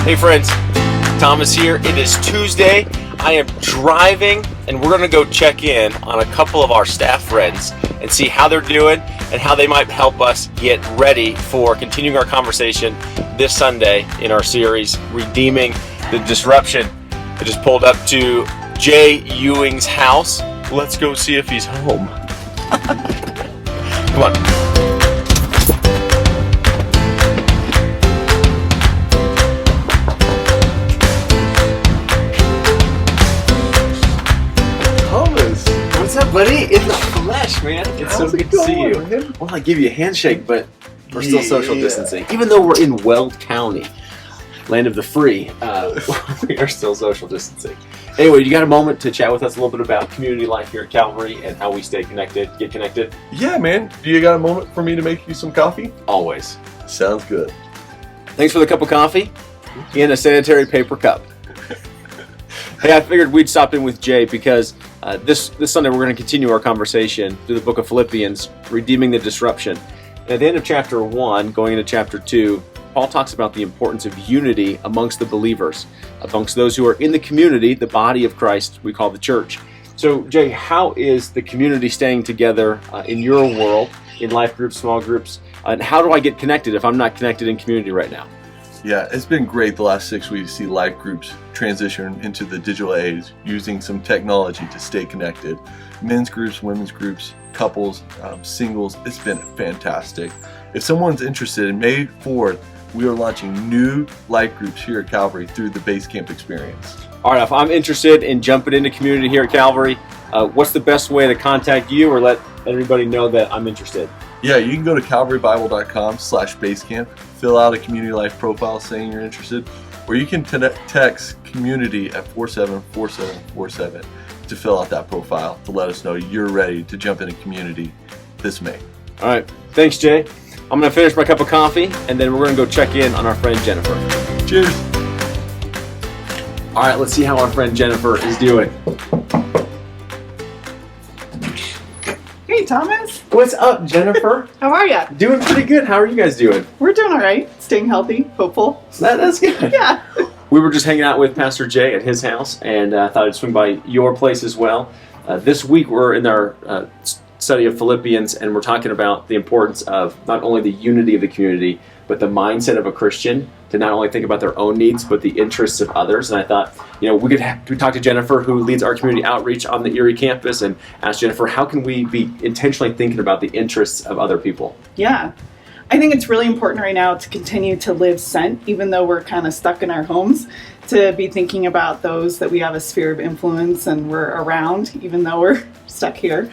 Hey friends, Thomas here. It is Tuesday. I am driving and we're going to go check in on a couple of our staff friends and see how they're doing and how they might help us get ready for continuing our conversation this Sunday in our series, Redeeming the Disruption. I just pulled up to Jay Ewing's house. Let's go see if he's home. Come on. What's up, buddy? In the flesh, man. It's so good to see you. Man? Well, I give you a handshake, but we're still social distancing. Even though we're in Weld County, land of the free, we are still social distancing. Anyway, you got a moment to chat with us a little bit about community life here at Calvary and how we stay connected, get connected? Yeah, man. Do you got a moment for me to make you some coffee? Always. Sounds good. Thanks for the cup of coffee and a sanitary paper cup. Hey, I figured we'd stop in with Jay because this Sunday we're going to continue our conversation through the book of Philippians, Redeeming the Disruption. And at the end of chapter 1, going into chapter 2, Paul talks about the importance of unity amongst the believers, amongst those who are in the community, the body of Christ we call the church. So, Jay, how is the community staying together in your world, in life groups, small groups? And how do I get connected if I'm not connected in community right now? Yeah, it's been great the last 6 weeks to see life groups transition into the digital age using some technology to stay connected. Men's groups, women's groups, couples, singles, it's been fantastic. If someone's interested, in May 4th, we are launching new life groups here at Calvary through the Basecamp experience. All right, if I'm interested in jumping into community here at Calvary, what's the best way to contact you or let everybody know that I'm interested? Yeah, you can go to calvarybible.com/basecamp, fill out a community life profile saying you're interested, or you can text community at 474747 to fill out that profile to let us know you're ready to jump into community this May. All right, thanks, Jay. I'm going to finish my cup of coffee, and then we're going to go check in on our friend Jennifer. Cheers. All right, let's see how our friend Jennifer is doing. Hey, Thomas. What's up, Jennifer? How are ya? Doing pretty good. How are you guys doing? We're doing all right. Staying healthy, hopeful. That's good. Yeah. We were just hanging out with Pastor Jay at his house, and I thought I'd swing by your place as well. This week we're in our study of Philippians, and we're talking about the importance of not only the unity of the community, but the mindset of a Christian to not only think about their own needs, but the interests of others. And I thought, we could talk to Jennifer, who leads our community outreach on the Erie campus, and ask Jennifer, how can we be intentionally thinking about the interests of other people? Yeah. I think it's really important right now to continue to live sent, even though we're kind of stuck in our homes, to be thinking about those that we have a sphere of influence and we're around, even though we're stuck here.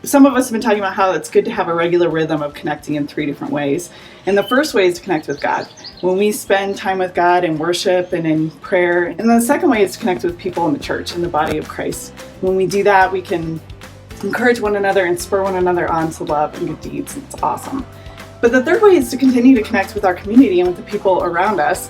Some of us have been talking about how it's good to have a regular rhythm of connecting in 3 different ways. And the first way is to connect with God. When we spend time with God in worship and in prayer. And then the second way is to connect with people in the church, in the body of Christ. When we do that, we can encourage one another and spur one another on to love and good deeds. And it's awesome. But the third way is to continue to connect with our community and with the people around us.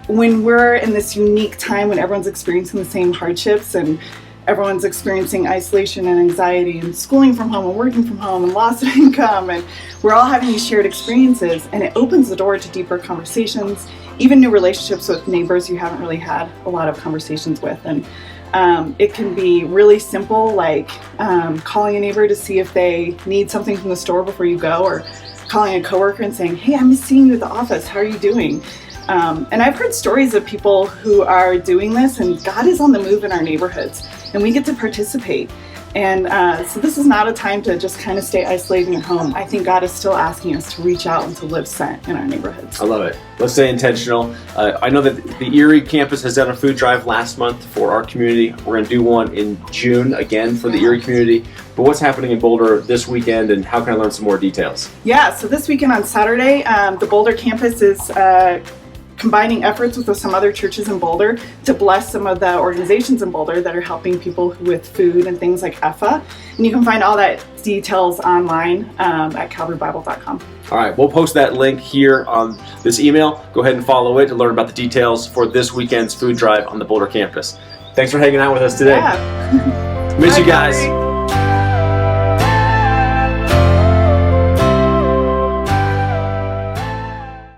When we're in this unique time when everyone's experiencing the same hardships and everyone's experiencing isolation and anxiety and schooling from home and working from home and loss of income, and we're all having these shared experiences, and it opens the door to deeper conversations, even new relationships with neighbors you haven't really had a lot of conversations with. And it can be really simple, like calling a neighbor to see if they need something from the store before you go, or calling a coworker and saying, hey, I'm seeing you at the office, how are you doing? And I've heard stories of people who are doing this, and God is on the move in our neighborhoods, and we get to participate. And so this is not a time to just kind of stay isolating at home. I think God is still asking us to reach out and to live sent in our neighborhoods. I love it. Let's stay intentional. I know that the Erie campus has done a food drive last month for our community. We're going to do one in June again for the Erie community. But what's happening in Boulder this weekend, and how can I learn some more details? Yeah, so this weekend on Saturday, the Boulder campus is combining efforts with some other churches in Boulder to bless some of the organizations in Boulder that are helping people with food and things like EFA. And you can find all that details online at calvarybible.com. All right, we'll post that link here on this email. Go ahead and follow it to learn about the details for this weekend's food drive on the Boulder campus. Thanks for hanging out with us today. Yeah. Miss you guys.